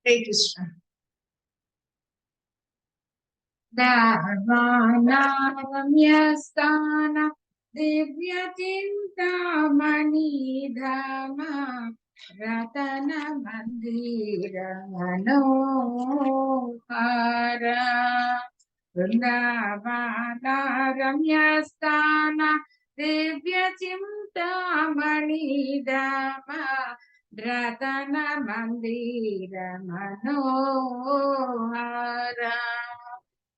Hare Krishna. Dharvanaranyastana divya chintamani dhama ratana mandira manohara Vrindavanaranyastana divya chintamani dhama ratana mandira manohara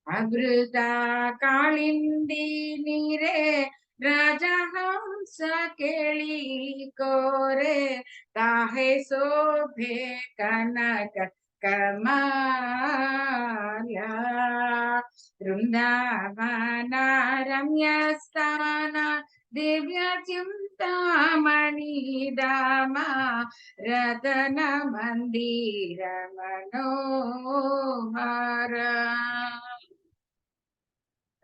Avruta kalindi nire rajahams keli kore tahe sobhe kanak kamala Vrindavana ramyastana divya chintamani dama ratana mandira manohara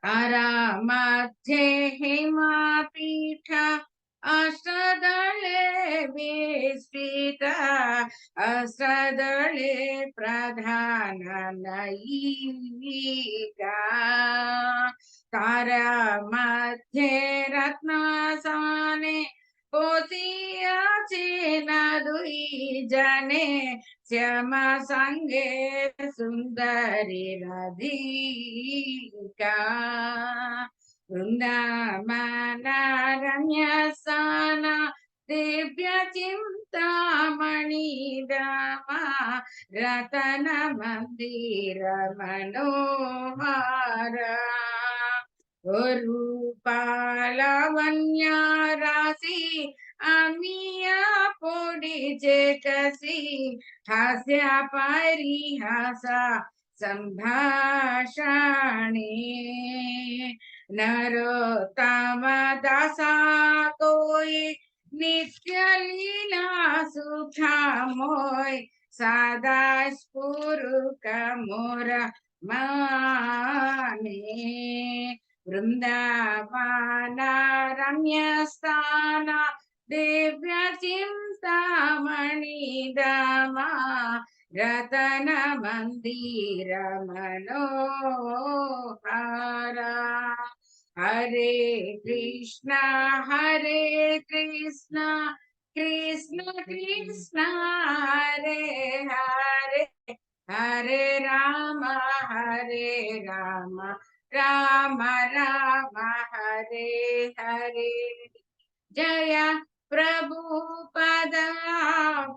मध्ये हेमापीठा अष्टदले विस्तृता अष्टदले प्रधाननयिका मध्ये रत्नासने पोसियाचे दुई जने श्यामा संगे सुंदरी राधिका वृंदावनारण्यस्थाना दिव्य चिंतामणि दामा रतन मंदिर मनोहरा रूपालावण्य राशि अमिया पोड़ी कसी हास्य परिहासा संभाषणे नरोत्तम दासा कोई नित्य लीला सुखामोय सदा स्फुरुक मोर माने वृंदावनारण्यस्थाना दिव्य चिंतामणि दामा रतन मंदिर मनोहरा हरे कृष्णा कृष्ण कृष्ण हरे हरे हरे राम राम राम हरे हरे जय प्रभुपदा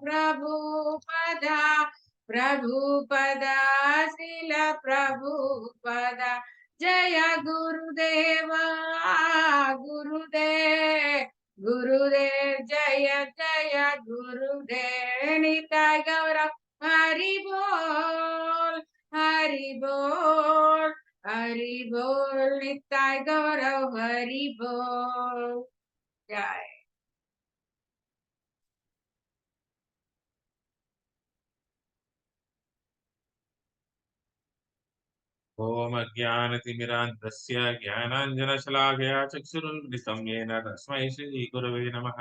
प्रभुपदा प्रभुपदा श्रील प्रभुपदा जय गुरुदेव गुरुदेव गुरुदेव जय जय गुरुदेव निताय गौरव हरि बोल हरि बोल हरि बोल निताय गौरव हरि बोल जय ओम अज्ञानतिमिरान्धस्य ज्ञानाञ्जनशलाकया चक्षुरुन्मिलितं येन तस्मै श्रीगुरवे नमः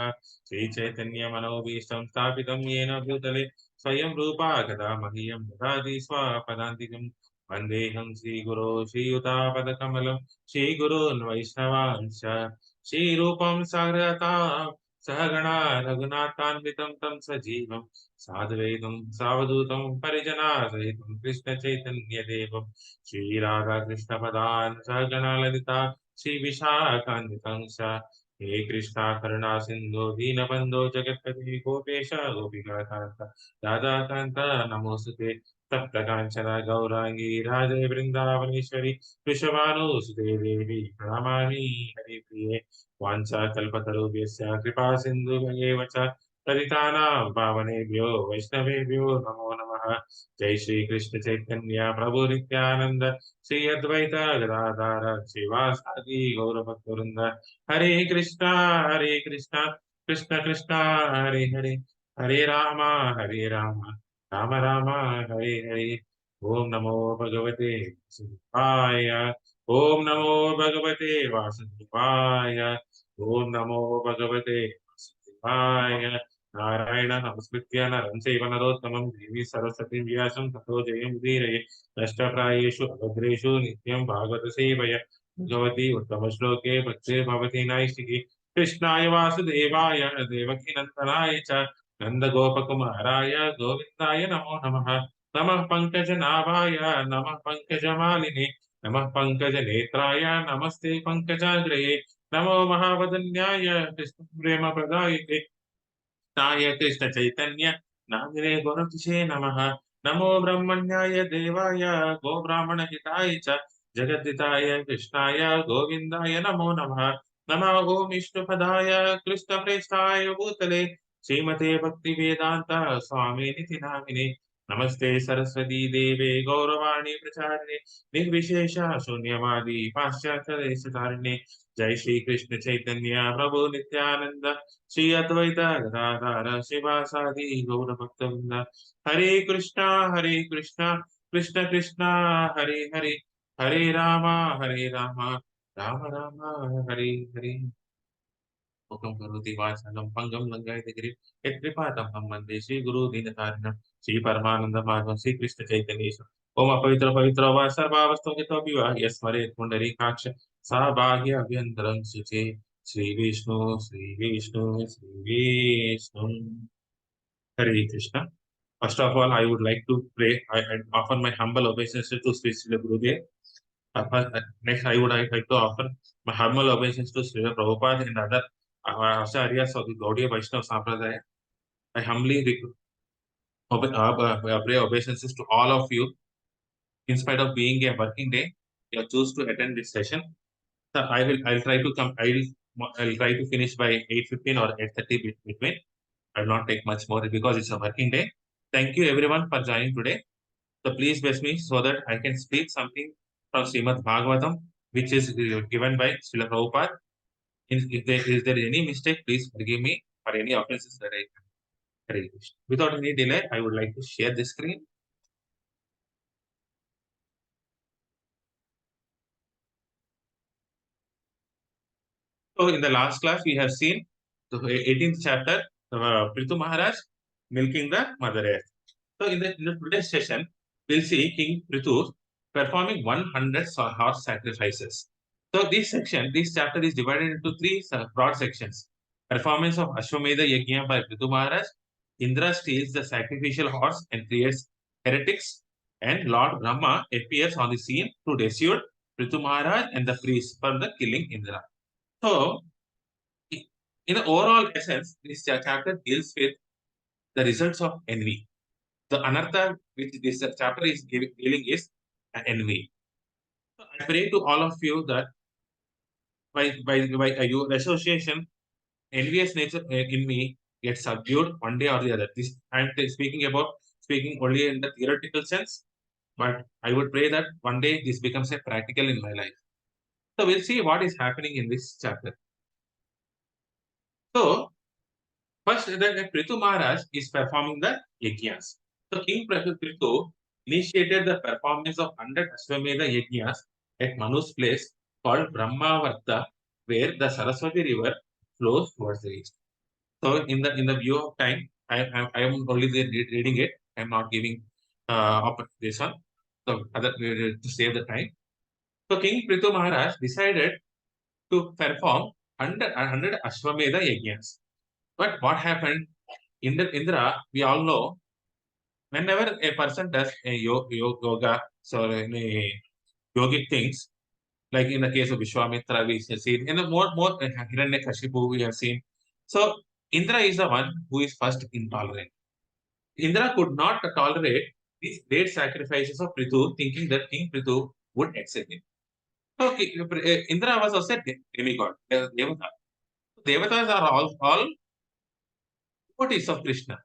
श्रीचैतन्यमनोभीष्टं स्थापितं येन भूतले स्वयं रूपा कदा मह्यं ददाति स्वपदान्तिकं वन्देऽहं श्रीगुरो श्रीयुतापदकमलं श्रीगुरून् वैष्णवांश्च श्रीरूपं साग्रता सहगणा रघुनाथान्वितं तं सजीवं साद्वैतं सावधूतं परिजनासहितं कृष्णचैतन्यदेवं श्री राधा कृष्ण पदान सहगणा ललिता श्री विशाखान्वितं हे कृष्णा करुणा सिंधु दीनबंधो जगत्पति गोपेश गोपिका कांता राधा कांता नमोस्तुते तप्त कांचन गौरांगी राधे वृंदावनेश्वरी वृषभानुसुते देवी प्रणमामि हरिप्रिये वाञ्छाकल्पतरुभ्यश्च कृपा सिन्धुभ्येव च पतितानां पावनेभ्यो वैष्णवेभ्यो नमो नमः जय श्री कृष्ण चैतन्य प्रभु नित्यानंद श्री अद्वैत गदाधर श्रीवासादि गौरभक्तवृंद हरे कृष्णा कृष्ण कृष्णा हरे हरे हरे राम राम राम हरे हरे ओम नमो भगवते वासुदेवाय ओम नमो भगवते वासुदेवाय ओम नमो भगवते वासुदेवाय नारायण नमस्कृत्य नरं चैव नरोत्तमं देवी सरस्वतीं व्यासं ततो जयमुदीरये नष्टप्रायेषु अभद्रेषु नित्यं भागवत सेवया भगवती उत्तमश्लोके भक्ते भवति नैष्टिकी कृष्णाय वासुदेवाय देवकीनन्दनाय च नन्दगोपकुमाराय गोविन्दाय नमो नमः नमः पङ्कजनाभाय नमः पङ्कजमालिने नमः पङ्कजनेत्राय नमस्ते पङ्कजाग्रये नमो महावदन्याय कृष्णप्रेमप्रदायिते कृष्णाय कृष्ण चैतन्य नामिने गुणतिशे नमः नमो ब्रह्मण्याय देवाय गो ब्राह्मण हिताय च जगद्दिताय कृष्णाय गोविन्दाय नमो नमः नमः ओम विष्णुपदाय कृष्ण प्रेष्ठाय भूतले श्रीमते भक्ति वेदांत स्वामी निति नामिने नमस्ते सरस्वती देवे गौरवाणी प्रचारिणे निर्विशेष शून्यवादी पाश्चात्य देशधारिणे जय श्री कृष्ण चैतन्य प्रभु नित्यानंद श्री अद्वैत गदाधर शिवासादि गौर भक्तवृंद हरे कृष्णा कृष्ण कृष्णा हरे हरे हरे राम राम राम हरे हरे मुखं करोति वाचालं पङ्गं लङ्घयति गिरिं यत्कृपातमहं वन्दे श्रीगुरो दीनतारिणं श्रीपरमानन्दमाधवं श्रीकृष्णचैतन्येशम् ओम अपवित्र पवित्र वा सर्वावस्थो यतोऽपि वा यस्मरेत् पुण्डरीकाक्ष सा बाह्य अभ्यन्तरं शुचे Shri Vishnu Hare Krishna. First of all, I would like to pray. I offer my humble obeisance to Sri Srila Gurudev. Next, I would like to offer my humble obeisance to Srila Prabhupada and other acharyas of the Gaudiya Vaishnava Sampradaya. I humbly pray obeisances to all of you. In spite of being a working day, you have choose to attend this session. So I'll try to come. I'll try to finish by 8:15 or 8:30 between. I will not take much more because it's a working day. Thank you everyone for joining today. So please bless me so that I can speak something from Srimad Bhagavatam, which is given by Srila Prabhupada. Is there any mistake, please forgive me for any offenses that I can. Hare Krishna. Without any delay, I would like to share the screen. So in the last class, we have seen the 18th chapter, Prithu Maharaj milking the Mother Earth. So in the today's session, we'll see King Prithu performing 100 horse sacrifices. So this chapter is divided into three broad sections. Performance of Ashwamedha Yajna by Prithu Maharaj. Indra steals the sacrificial horse and creates heretics. And Lord Brahma appears on the scene to rescue Prithu Maharaj and the priests from the killing Indra. So, in the overall essence, this chapter deals with the results of envy. The anartha which this chapter is dealing is envy. So I pray to all of you that by your association, envious nature in me gets subdued one day or the other. This I'm speaking only in the theoretical sense, but I would pray that one day this becomes a practical in my life. So we'll see what is happening in this chapter. So first, the Prithu Maharaj is performing the yajnas. So King Prithu initiated the performance of 100 Ashwamedha yajnas at Manu's place called Brahmavarta, where the Saraswati river flows towards the east. So in the view of time, I am only reading it. I am not giving up this one. So other to save the time. So King Prithu Maharaj decided to perform 100 Ashwamedha yajnas. But what happened? Indra, we all know, whenever a person does a yoga, so any yogic things, like in the case of Vishwamitra, we have seen, in the more Hiranyakashipu, we have seen. So Indra is the one who is first intolerant. Indra could not tolerate these great sacrifices of Prithu, thinking that King Prithu would accept him. So Indra was also a demigod, a devata. Devatas are all devotees of Krishna.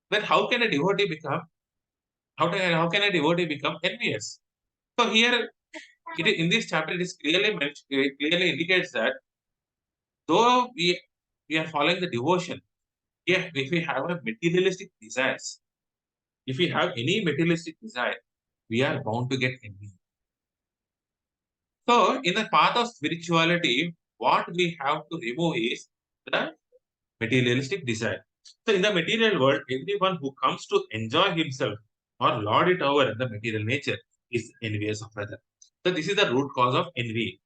But how can a devotee become envious? So here, in this chapter, it is clearly mentioned, it clearly indicates that though we are following the devotion, yeah, if we have a materialistic desires, if we have any materialistic desire, we are bound to get envy. So in the path of spirituality, what we have to remove is the materialistic desire. So in the material world, everyone who comes to enjoy himself or lord it over the material nature is envious of other. So this is the root cause of envy.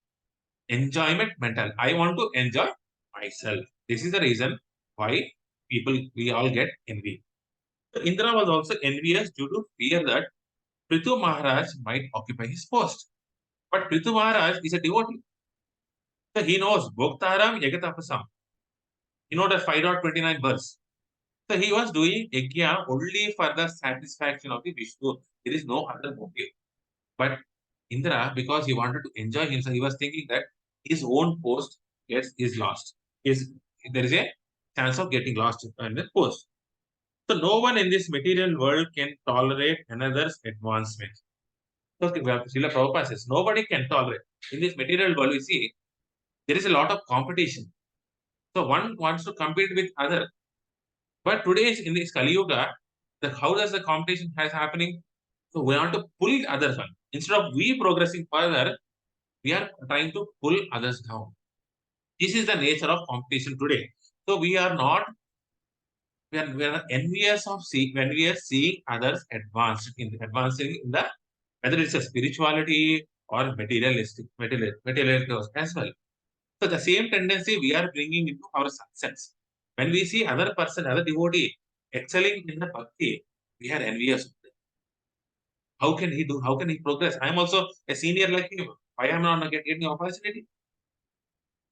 Enjoyment mental. I want to enjoy myself. This is the reason why we all get envy. So Indra was also envious due to fear that Prithu Maharaj might occupy his post. But Prithu Maharaj is a devotee. So he knows Bhoktaram Yagatapasam. You know the 5.29 verse. So he was doing yajna only for the satisfaction of the Vishnu. There is no other motive. But Indra, because he wanted to enjoy himself, he was thinking that his own post is lost. There is a chance of getting lost in the post. So no one in this material world can tolerate another's advancement. So Srila Prabhupada says, nobody can tolerate. In this material world, we see there is a lot of competition. So one wants to compete with other. But today in this Kali Yuga, how does the competition has happening? So we want to pull others on. Instead of we progressing further, we are trying to pull others down. This is the nature of competition today. So we are envious of when we are seeing others advancing in the whether it's a spirituality or materialistic as well. So the same tendency we are bringing into our success. When we see other person, other devotee excelling in the bhakti, we are envious of them. How can he do? How can he progress? I am also a senior like him. Why am I not getting opportunity?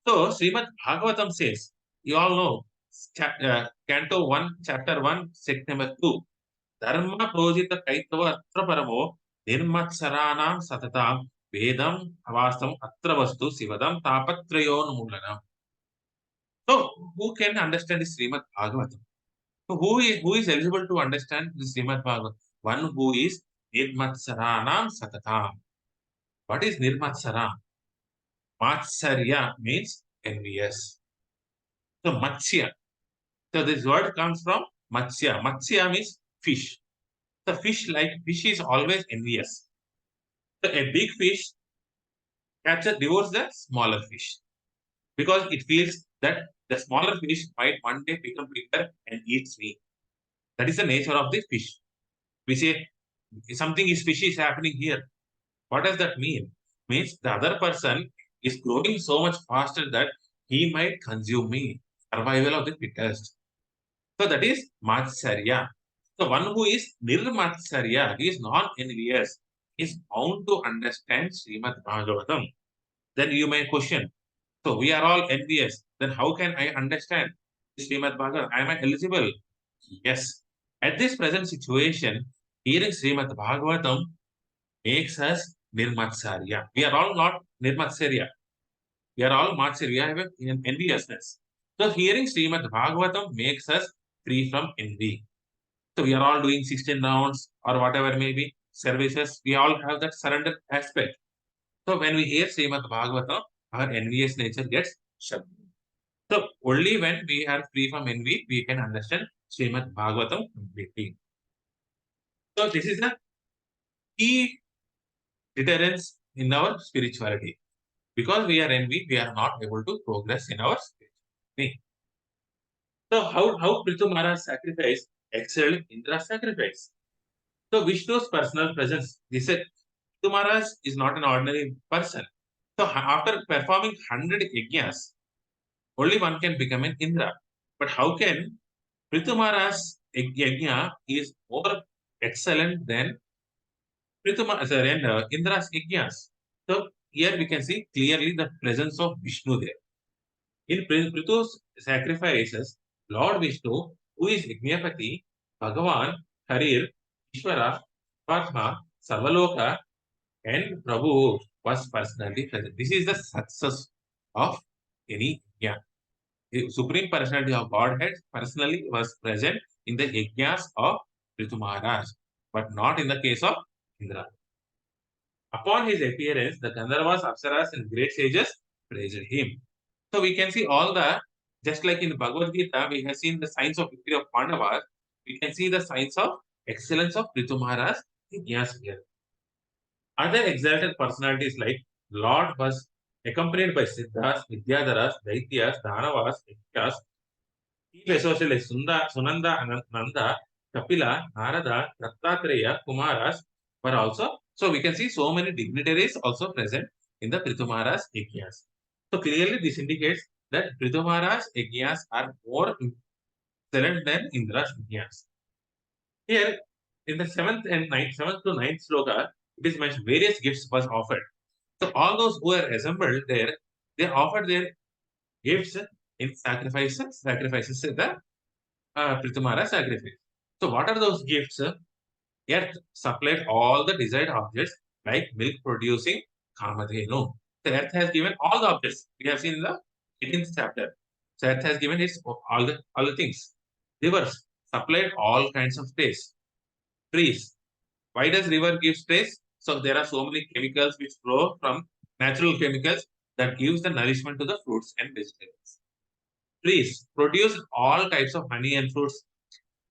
So Srimad Bhagavatam says, you all know, Canto 1, Chapter 1, Sect number 2. Dharma projita kaitava atra paramo nirmatsaranam satatam vedam avastam atra vastu sivadam tapatrayon mulanam. So who can understand the Srimad Bhagavatam? So who is eligible to understand the Srimad Bhagavatam? One who is nirmatsaranam satatam. What is nirmatsara? Matsarya means envious. So Matsya. So this word comes from Matsya. Matsya means fish. The fish is always envious. So a big fish devours the smaller fish because it feels that the smaller fish might one day become bigger and eats me. That is the nature of the fish. We say something is fishy is happening here. What does that mean? Means the other person is growing so much faster that he might consume me. Survival of the fittest. So that is Matsarya. So one who is Nirmatsarya, he is non-envious, is bound to understand Srimad Bhagavatam. Then you may question, so we are all envious. Then how can I understand Srimad Bhagavatam? Am I eligible? Yes. At this present situation, hearing Srimad Bhagavatam makes us Nirmatsarya. We are all not Nirmatsarya. We are all Matsarya. We have enviousness. So hearing Srimad Bhagavatam makes us free from envy. So we are all doing 16 rounds or whatever may be services. We all have that surrender aspect. So when we hear Srimad Bhagavatam, our envious nature gets shut. So only when we are free from envy, we can understand Srimad Bhagavatam completely. So this is the key deterrence in our spirituality. Because we are envy, we are not able to progress in our spirituality. So how Prithu Maharaj sacrifice excelled Indra's sacrifice? So Vishnu's personal presence. They said Prithu Maharaj is not an ordinary person. So after performing 100 yajnas, only one can become an Indra. But how can Prithu Maharaj's yajna is more excellent than Indra's yajnas? So here we can see clearly the presence of Vishnu there. In Prithu's sacrifices, Lord Vishnu, who is Yajnapati, Bhagavan, Harir, Ishvara, Padma, Savaloka, and Prabhu was personally present. This is the success of any yajna. The Supreme Personality of Godhead personally was present in the yajnas of Prithu Maharaj, but not in the case of Indra. Upon his appearance, the Gandharvas, Apsaras, and great sages praised him. So we can see all the, just like in Bhagavad Gita, we have seen the signs of victory of Pandavas, we can see the signs of excellence of Prithu Maharaj yajnas here. Other exalted personalities like Lord was accompanied by Siddhas, Vidyadharas, Daityas, Danavas, Yakshas, He associated like Sunanda, Nanda, Kapila, Narada, Dattatreya, Kumaras were also. So we can see so many dignitaries also present in the Prithumara's yajnas. So clearly this indicates that Prithumara's yajnas are more excellent than Indra's yajnas. Here in the seventh to ninth sloka, it is mentioned various gifts was offered. So all those who were assembled there, they offered their gifts in sacrifices in the Pritamara sacrifice. So what are those gifts? Earth supplied all the desired objects like milk producing Kamadhenu. The earth has given all the objects. We have seen in the 18th chapter. So earth has given its all the things. Rivers supplied all kinds of states. Trees. Why does river give states? So there are so many chemicals which flow from natural chemicals that gives the nourishment to the fruits and vegetables. Trees produce all types of honey and fruits.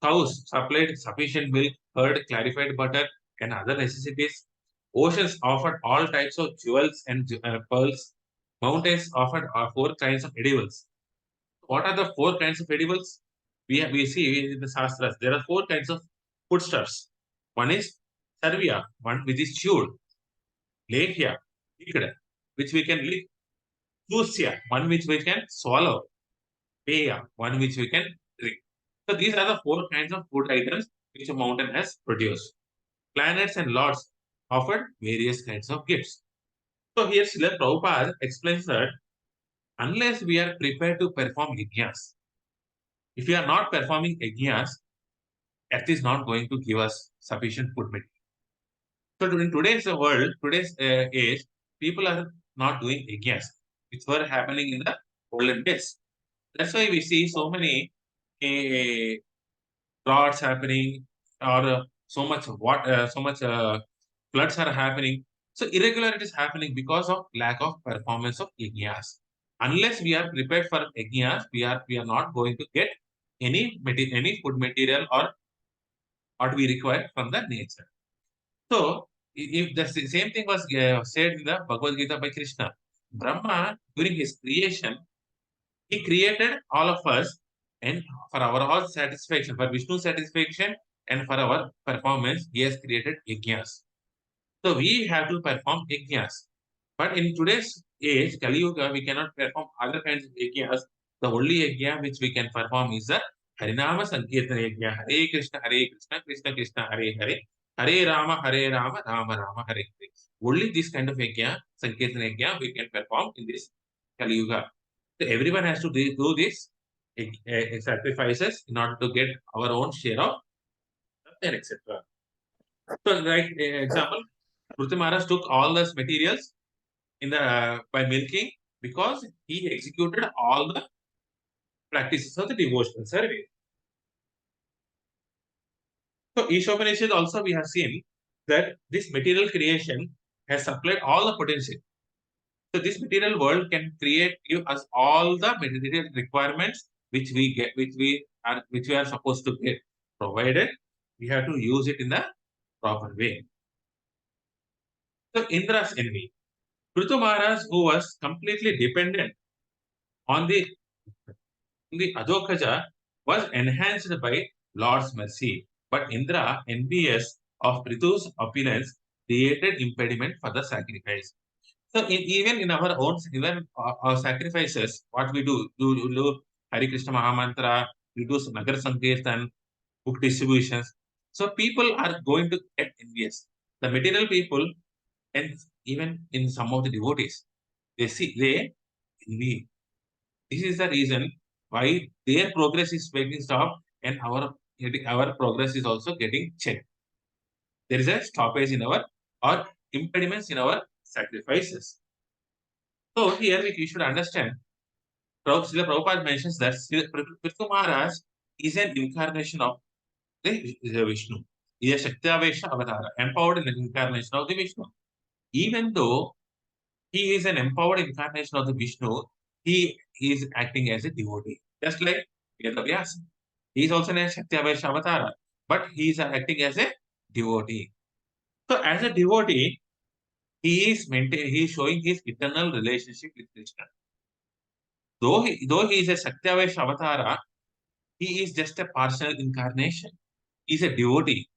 Cows supplied sufficient milk, herd clarified butter, and other necessities. Oceans offered all types of jewels and pearls. Mountains offered four kinds of edibles. What are the four kinds of edibles? We see in the Shastras, there are four kinds of foodstuffs. One is Sarvya, one which is chewed. Lehya, liquid, which we can lick. Chusya, one which we can swallow. Peya, one which we can drink. So these are the four kinds of food items which a mountain has produced. Planets and lords offered various kinds of gifts. So here Srila Prabhupada explains that unless we are prepared to perform yajnas, if we are not performing yajnas, earth is not going to give us sufficient food material. So in today's world, today's age, people are not doing yajnas, which were happening in the olden days. That's why we see so many droughts happening, or so much floods are happening. So irregularities happening because of lack of performance of yajnas. Unless we are prepared for yajnas, we are not going to get any food material or what we require from the nature. So if the same thing was said in the Bhagavad Gita by Krishna, Brahma during his creation, he created all of us, and for our all satisfaction, for Vishnu's satisfaction, and for our performance, he has created yajnas. So we have to perform yajnas. But in today's age, Kali Yuga, we cannot perform other kinds of yajnas. The only yajna which we can perform is the Harinama Sankirtana yajna. Hare Krishna, Krishna Krishna, Hare Hare. Hare Rama, Rama Rama, Hare Hare. Only this kind of yajna, Sankirtana yajna, we can perform in this Kali Yuga. So everyone has to do this sacrifices in order to get our own share of and etc. So, like example, Pruthi Maharaj took all those materials in the by milking because he executed all the practices of the devotional service. So, Ishopanishad also we have seen that this material creation has supplied all the potential. So, this material world can give us all the material requirements which we get, which we are supposed to get, provided we have to use it in the proper way. So, Indra's envy. Prithu Maharaj, who was completely dependent on the Adhokaja, was enhanced by Lord's mercy. But Indra, envious of Prithu's opulence, created impediment for the sacrifice. So even in our own our sacrifices, what we do Hare Krishna Mahamantra, we do Nagar Sankirtan, book distributions. So people are going to get envious. The material people, and even in some of the devotees, they envy. This is the reason why their progress is getting stopped and our progress is also getting checked. There is a stoppage in our or impediments in our sacrifices. So here we should understand. Srila Prabhupada mentions that Prithu Maharaj is an incarnation of the Vishnu. He is a Shaktavesha Avatara, empowered in the incarnation of the Vishnu. Even though he is an empowered incarnation of the Vishnu, he is acting as a devotee. Just like Vyasa. He is also a Shaktavesha Avatara, but he is acting as a devotee. So as a devotee, he is showing his eternal relationship with Krishna. Though he is a Satyavash Avatara, he is just a partial incarnation. He's a devotee.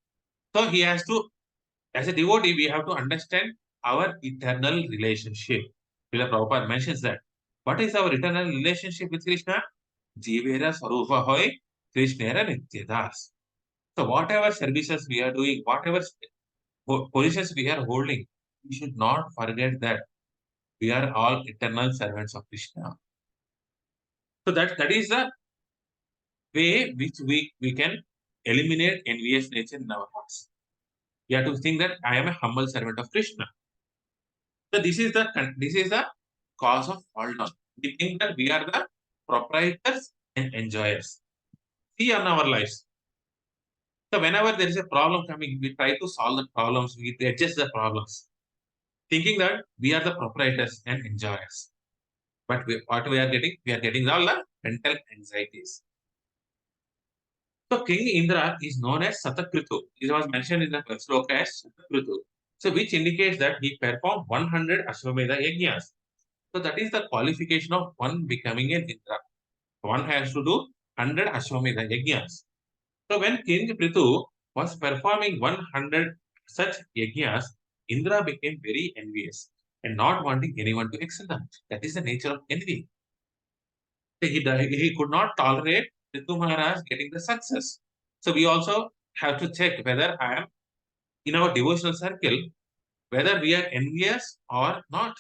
So he has to, as a devotee, we have to understand our eternal relationship. Srila Prabhupada mentions that. What is our eternal relationship with Krishna? Jivera Sarupa Hoy, Krishnera Nityadas. So whatever services we are doing, whatever positions we are holding, we should not forget that we are all eternal servants of Krishna. So that is the way which we can eliminate envious nature in our hearts. We have to think that I am a humble servant of Krishna. So this is the cause of fall down. We think that we are the proprietors and enjoyers. See on our lives. So whenever there is a problem coming, we try to solve the problems, we adjust the problems, thinking that we are the proprietors and enjoyers. But what we are getting? We are getting all the mental anxieties. So King Indra is known as Satakritu. It was mentioned in the sloka as Satakritu. So which indicates that he performed 100 Ashwamedha Yajnas. So that is the qualification of one becoming an Indra. One has to do 100 Ashwamedha Yajnas. So when King Prithu was performing 100 such yajnas, Indra became very envious and not wanting anyone to excel them. That is the nature of envy. He could not tolerate Prithu Maharaj getting the success. So we also have to check whether I am in our devotional circle, whether we are envious or not.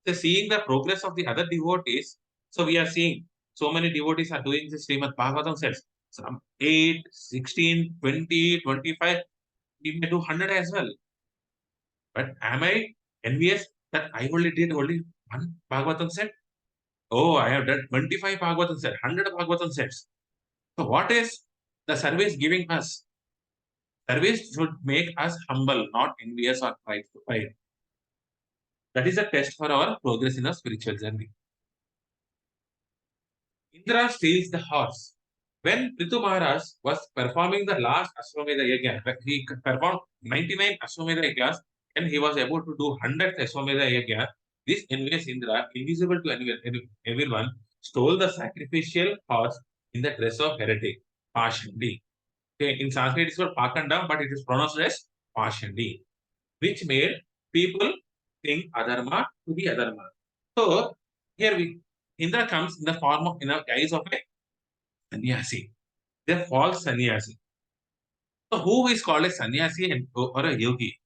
So seeing the progress of the other devotees, so we are seeing so many devotees are doing this Srimad Bhagavatam sets. Some 8, 16, 20, 25, we may do 100 as well. But am I envious that I only did only one Bhagavatam set? Oh, I have done 25 Bhagavatam sets, 100 Bhagavatam sets. So what is the service giving us? Service should make us humble, not envious or pride. That is a test for our progress in our spiritual journey. Indra steals the horse. When Prithu Maharaj was performing the last Ashwamedha Yajna, he performed 99 Ashwamedha Yajnas and he was able to do 100th Ashwamedha Yajna, this envious Indra, invisible to everyone, stole the sacrificial horse in the dress of heretic, Pashandi. Okay, in Sanskrit it's called Pakanda, but it is pronounced as Pashandi, which made people think adharma to be adharma. So here Indra comes in the form of in the guise of a sannyasi, the false sannyasi. So who is called a sannyasi or a yogi?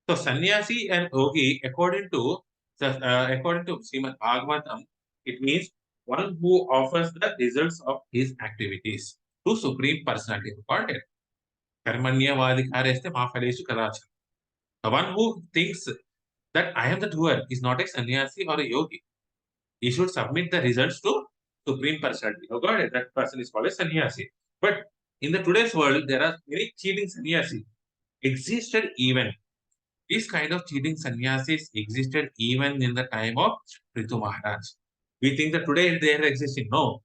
So sannyasi and yogi, according to Srimad Bhagavatam, it means one who offers the results of his activities to Supreme Personality of Godhead. Karmanyavadhikareste ma phaleshu kadachana. The one who thinks that I am the doer is not a sannyasi or a yogi. He should submit the results to Supreme Personality of Godhead. That person is called a sannyasi. But in the today's world, there are many cheating sannyasi. Existed even. These kind of cheating sannyasis existed even in the time of Prithu Maharaj. We think that today they are existing. No,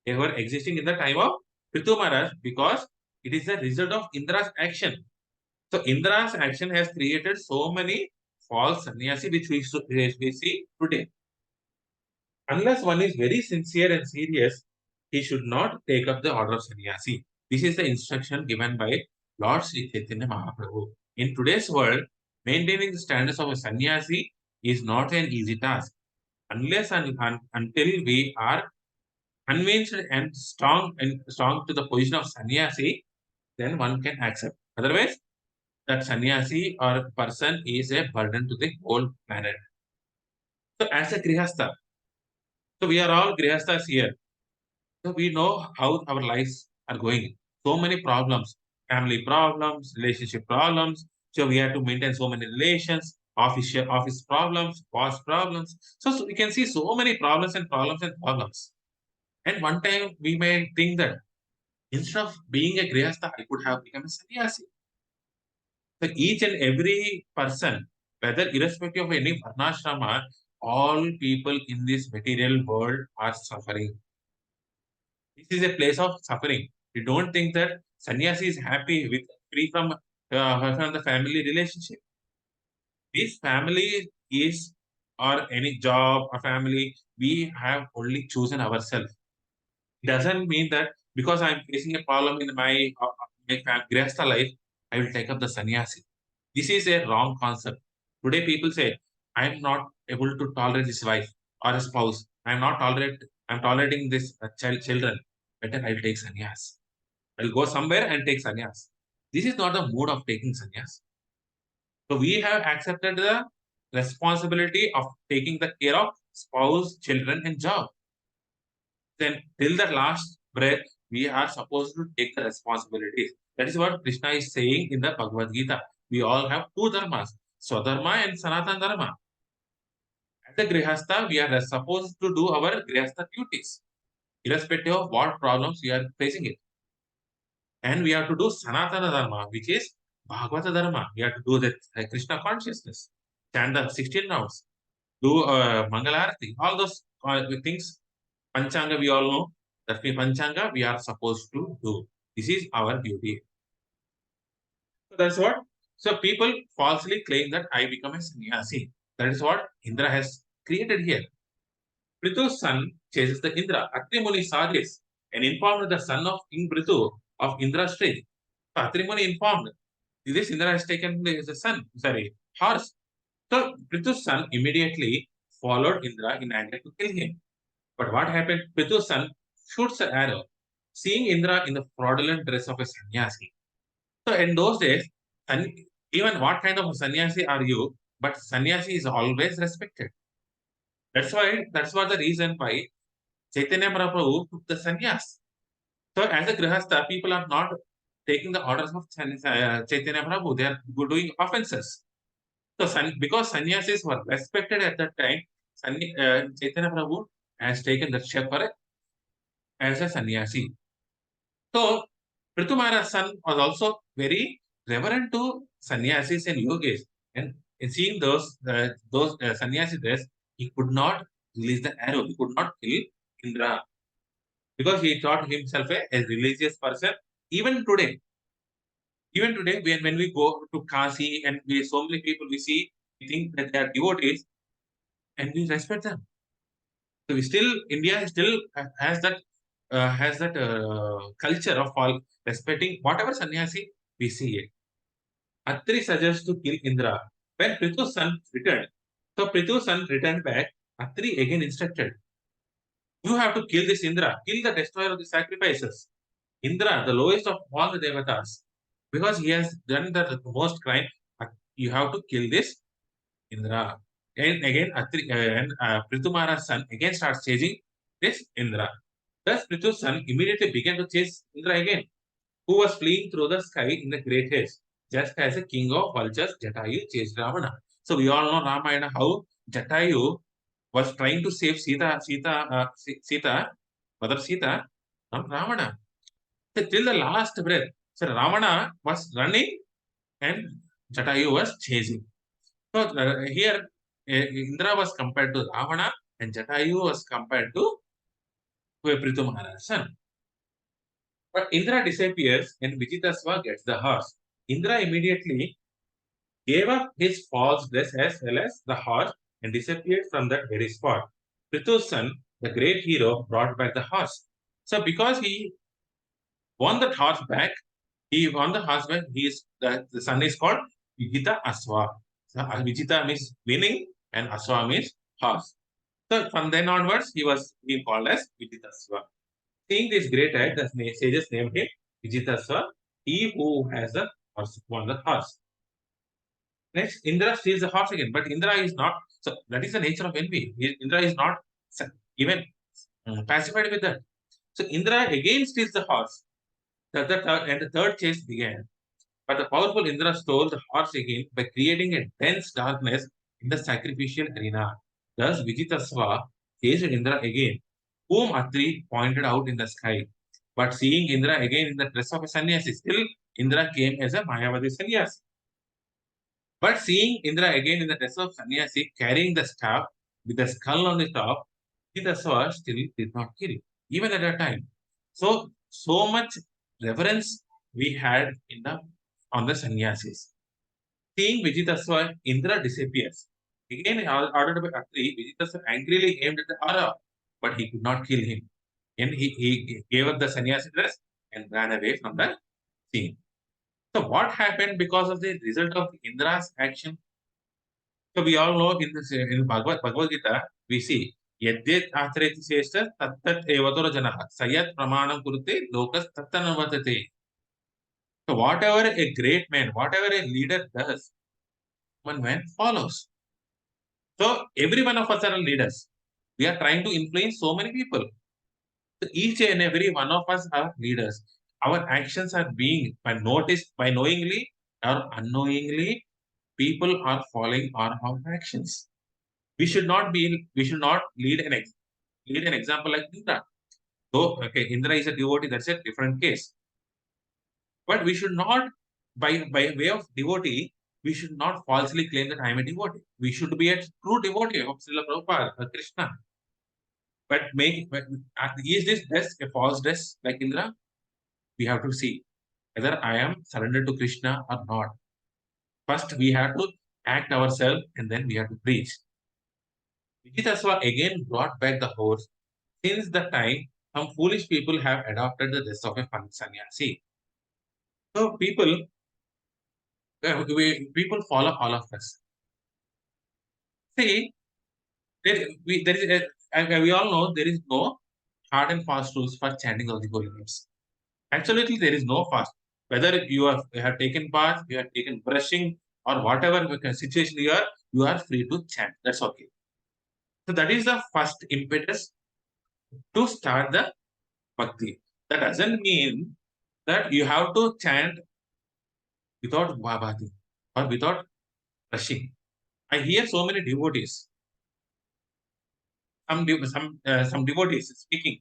they were existing in the time of Prithu Maharaj because it is the result of Indra's action. So Indra's action has created so many false sannyasi which we see today. Unless one is very sincere and serious, he should not take up the order of sannyasi. This is the instruction given by Lord Sri Chaitanya Mahaprabhu. In today's world, maintaining the standards of a sannyasi is not an easy task. Unless until we are convinced and strong to the position of sannyasi, then one can accept. Otherwise, that sannyasi or person is a burden to the whole planet. So, as a grihastha, so we are all grihasthas here. So we know how our lives are going. So many problems, family problems, relationship problems. So we have to maintain so many relations, office problems, boss problems. So we can see so many problems and problems and problems. And one time we may think that instead of being a grihastha, I could have become a sannyasi. So each and every person, whether irrespective of any varnashrama, all people in this material world are suffering. This is a place of suffering. You don't think that sannyasi is happy with free from the family relationship. This family is or any job or family we have only chosen ourselves. It doesn't mean that because I am facing a problem in my grihastha life, I will take up the sannyasi. This is a wrong concept. Today people say, I am not able to tolerate this wife or a spouse. I'm tolerating this children. Better I will take sannyas. I'll go somewhere and take sannyas. This is not the mood of taking sannyas. So we have accepted the responsibility of taking the care of spouse, children, and job. Then till the last breath, we are supposed to take the responsibilities. That is what Krishna is saying in the Bhagavad Gita. We all have two dharmas, Swadharma and Sanatana Dharma. As a Grihastha, we are supposed to do our Grihastha duties, irrespective of what problems we are facing it. And we have to do Sanatana Dharma, which is Bhagavata Dharma. We have to do the Krishna consciousness, chant the 16 rounds, do Mangalarati, all those things. Panchanga, we all know. That means Panchanga, we are supposed to do. This is our duty. So that's what. So people falsely claim that I become a sannyasi. That is what Indra has created here. Prithu's son chases the Indra. Atri Muni saw this and informed the son of King Prithu of Indra's strength. So Atri Muni informed this Indra has taken the horse. So Prithu's son immediately followed Indra in anger to kill him. But what happened? Prithu's son shoots an arrow, seeing Indra in the fraudulent dress of a sannyasi. So in those days, and even what kind of a sannyasi are you? But sannyasi is always respected. That's what the reason why Chaitanya Mahaprabhu took the sannyas. So as a grihastha, people are not taking the orders of Chaitanya Mahaprabhu. They are doing offenses. So because sannyasis were respected at that time, Chaitanya Prabhu has taken the shepherd as a sannyasi. So Prithumara's son was also very reverent to sannyasis and yogis. And in seeing those sannyasi dress, he could not release the arrow. He could not kill Indra because he thought himself a religious person. Even today, when we go to Kasi and so many people we see, we think that they are devotees and we respect them. So India still has that culture of all respecting whatever sannyasi we see it. Atri suggests to kill Indra. When Prithu's son returned, so Prithu's son returned back, Atri again instructed, you have to kill this Indra, kill the destroyer of the sacrifices. Indra, the lowest of all the devatas, because he has done the most crime, you have to kill this Indra. And again, Prithumara's son again starts chasing this Indra. Thus, Prithu's son immediately began to chase Indra again, who was fleeing through the sky in the great haste, just as a king of vultures, Jatayu, chased Ravana. So we all know Ramayana how Jatayu was trying to save Sita, Mother Sita, from Ravana. So till the last breath, so Ravana was running and Jatayu was chasing. So here Indra was compared to Ravana and Jatayu was compared to Prithu Maharaj's son. But Indra disappears and Vijitasva gets the horse. Indra immediately gave up his false dress as well as the horse and disappeared from that very spot. Prithu's son, the great hero, brought back the horse. So because he won that horse back, the son is called Vijita Aswa. So, Vijita means winning and Aswa means horse. So from then onwards, he was being called as Vijitaswa. Seeing this great act, the sages named him Vijitaswa, he who has the horse, won the horse. Next, Indra steals the horse again, but Indra is not. So that is the nature of envy. Indra is not even pacified with that. So Indra again steals the horse. And the third chase began. But the powerful Indra stole the horse again by creating a dense darkness in the sacrificial arena. Thus, Vijitasva chased Indra again, whom Atri pointed out in the sky. But seeing Indra again in the dress of a sannyasi, still Indra came as a Mayavadi sannyasi. But seeing Indra again in the dress of sannyasi, carrying the staff with the skull on the top, Vijitasva still did not kill, even at that time. So much reverence we had on the sannyasis. Seeing Vijitasva, Indra disappears. Again, ordered by Atri, Vijitasva angrily aimed at the Ara, but he could not kill him. And he gave up the sannyasi dress and ran away from the scene. So what happened because of the result of Indra's action? So we all know in this in Bhagavad Gita, we see Yadyat Acharati Seshta Tattat Evatara Janaha Sayat Pramanam Kurute Lokas Tattanavatate. So whatever a great man, whatever a leader does, one man follows. So every one of us are leaders. We are trying to influence so many people. So each and every one of us are leaders. Our actions are being by noticed by knowingly or unknowingly, people are following our actions. We should not lead an example like Indra. So okay, Indra is a devotee, that's a different case. But we should not, by way of devotee, we should not falsely claim that I am a devotee. We should be a true devotee of Srila Prabhupada, Krishna. Is this dress a false dress like Indra? We have to see whether I am surrendered to Krishna or not. First, we have to act ourselves and then we have to preach. Vijitasva again brought back the horse. Since the time, some foolish people have adopted the dress of a sannyasi. So people follow all of us. See, there is we all know there is no hard and fast rules for chanting of the holy names. Absolutely, there is no fast. Whether you have taken bath, you have taken brushing, or whatever situation you are free to chant. That's okay. So that is the first impetus to start the bhakti. That doesn't mean that you have to chant without bathing or without brushing. I hear so many devotees, some devotees speaking.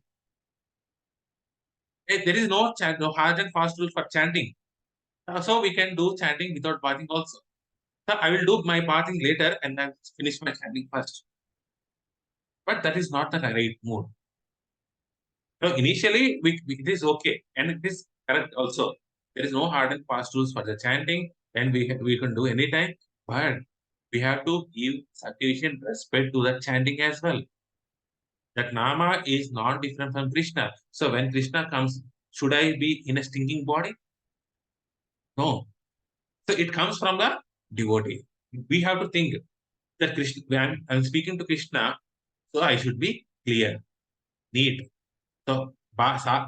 Hey, there is no hard and fast rule for chanting. So we can do chanting without bathing also. So I will do my bathing later and then finish my chanting first. But that is not the right mood. So initially, it is okay and it is correct also. There is no hard and fast rules for the chanting, and we can do anytime. But we have to give sufficient respect to the chanting as well. That Nama is not different from Krishna. So when Krishna comes, should I be in a stinking body? No. So it comes from the devotee. We have to think that Krishna, when I'm speaking to Krishna, so I should be clear, neat. So bahya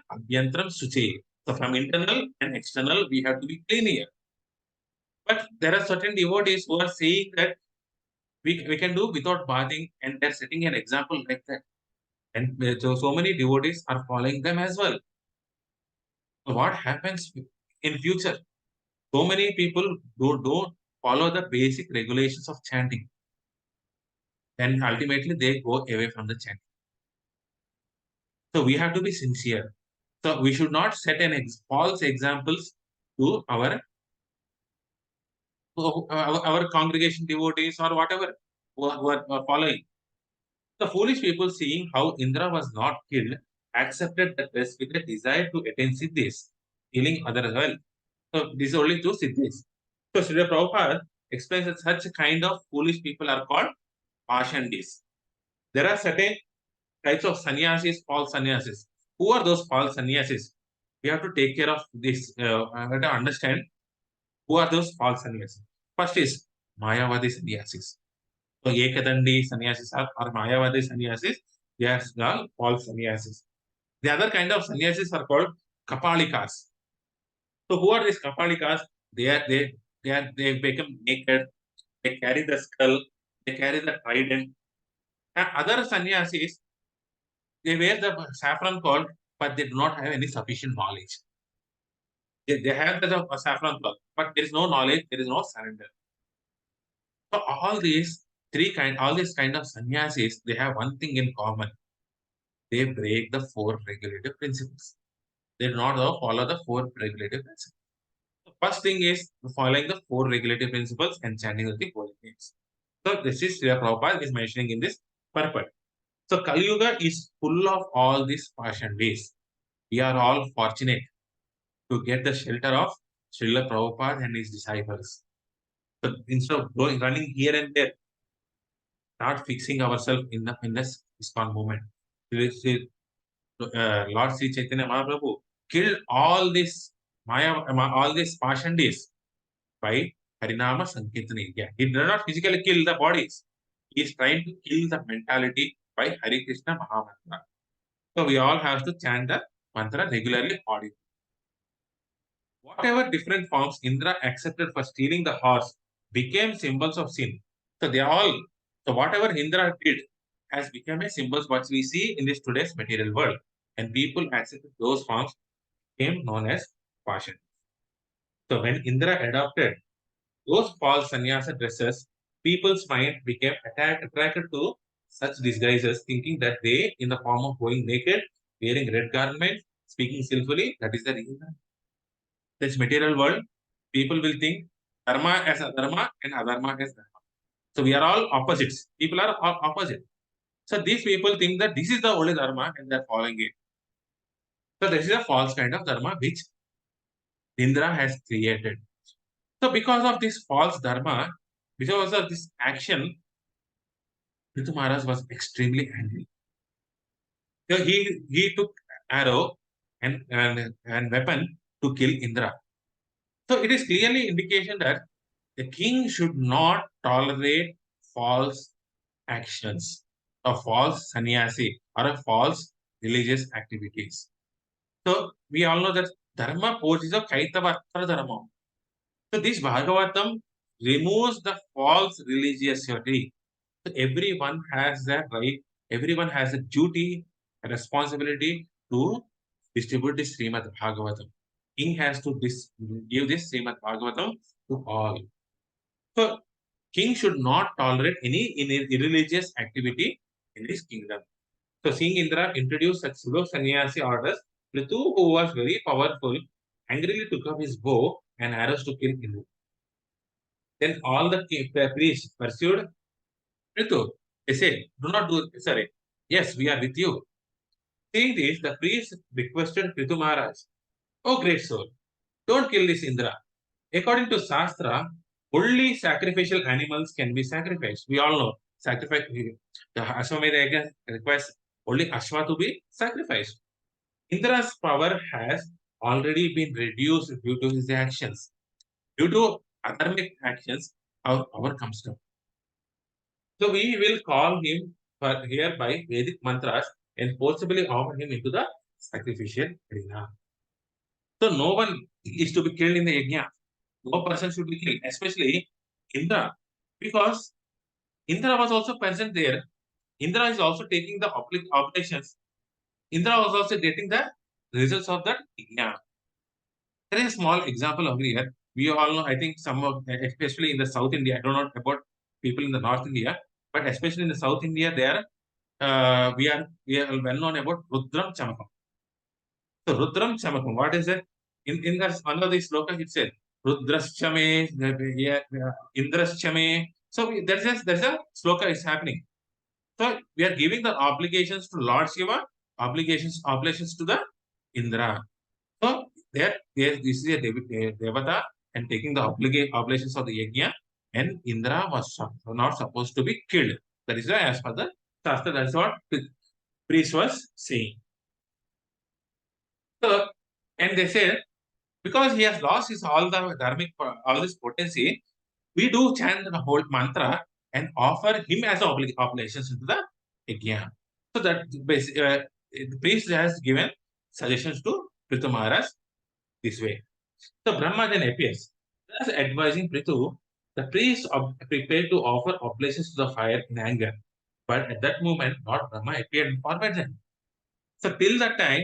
abhyantram suche. So from internal and external, we have to be clean here. But there are certain devotees who are saying that we can do without bathing, and they're setting an example like that. And so many devotees are following them as well. So what happens in future? So many people don't follow the basic regulations of chanting. And ultimately they go away from the chanting. So we have to be sincere. So we should not set false examples to our congregation devotees or whatever who are following. The foolish people, seeing how Indra was not killed, accepted the test with a desire to attain siddhis, killing others well. So this is only two siddhis. So Srila Prabhupada explains that such kind of foolish people are called pashandis. There are certain types of sannyasis, false sannyasis. Who are those false sannyasis? We have to take care of this. We have to understand who are those false sannyasis. First is Mayavadi sannyasis. So Ekadandi sannyasis are Mayavadi sannyasis. They are all false sannyasis. The other kind of sannyasis are called Kapalikas. So who are these Kapalikas? They become naked. They carry the skull. They carry the trident. And other sannyasis, they wear the saffron cloth, but they do not have any sufficient knowledge. They have the saffron cloth, but there is no knowledge, there is no surrender. So all these kind of sannyasis, they have one thing in common. They break the four regulative principles. They do not follow the four regulative principles. The first thing is following the four regulative principles and chanting of the holy names. So this is Srila Prabhupada is mentioning in this purport. So Kali Yuga is full of all these passion ways. We are all fortunate to get the shelter of Srila Prabhupada and his disciples. So instead of running here and there, start fixing ourselves in this ISKCON movement. Lord Sri Chaitanya Mahaprabhu killed all this all these Pashandis by Harinama Sankirtana. Yeah, he did not physically kill the bodies. He is trying to kill the mentality by Hare Krishna Mahamantra. So we all have to chant the mantra regularly audibly. Whatever different forms Indra accepted for stealing the horse became symbols of sin. So they all, so whatever Indra did has become a symbol what we see in this today's material world. And people accepted those forms became known as passion. So when Indra adopted those false sannyasa dresses, people's mind became attracted to such disguises, thinking that they, in the form of going naked, wearing red garments, speaking skillfully, that is the reason. This material world, people will think dharma as adharma and adharma as dharma. So we are all opposites. People are all opposite. So these people think that this is the only dharma and they are following it. So this is a false kind of dharma which Indra has created. So because of this false dharma, because of this action, Ritu Maharaj was extremely angry. So he took arrow and weapon to kill Indra. So it is clearly indication that the king should not tolerate false actions, a false sannyasi, or a false religious activities. So we all know that dharma poses a kaitavatra dharma. So this Bhagavatam removes the false religiosity. So everyone has the right, everyone has a duty, a responsibility to distribute this Srimad Bhagavatam. King has to give this Srimad Bhagavatam to all. So king should not tolerate any irreligious activity in his kingdom. So seeing Indra introduce such pseudo sannyasi orders, Prithu, who was very powerful, angrily took up his bow and arrows to kill Indra. Then all the priests pursued Prithu. They said, "Do not do sorry. Yes, we are with you." Seeing this, the priest requested Prithu Maharaj, "Oh great soul, don't kill this Indra. According to Shastra, only sacrificial animals can be sacrificed. We all know sacrifice. The Ashwamedha Yajna requires only Ashwa to be sacrificed. Indra's power has already been reduced due to his actions. Due to adharmic actions, our power comes down. So we will call him for here by Vedic mantras and forcibly offer him into the sacrificial arena. So no one is to be killed in the yajna. No person should be killed, especially Indra, because Indra was also present there. Indra is also taking the oblations. Indra was also getting the results of that yajna. There is a small example over here. We all know, I think some of, especially in the South India, I don't know about people in the North India, but especially in the South India, there we are well known about Rudram Chamakam. So Rudram Chamakam, what is it? In the one of these slokas, it says Rudraschame, Indraschame. So there's a sloka is happening. So we are giving the obligations to Lord Shiva, oblations to the Indra. So there this is a devata and taking the oblations of the yajna, and Indra was not supposed to be killed. That is why, as per the Shastra, that's what the priest was saying. So, and they said, because he has lost his all the dharmic, all this potency, we do chant the whole mantra and offer him as oblations into the yajna. So that the priest has given suggestions to Prithu Maharaj this way. So Brahma then appears, thus advising Prithu. The priest prepared to offer oblations to the fire in anger. But at that moment, Lord Brahma appeared and forbade them. So till that time,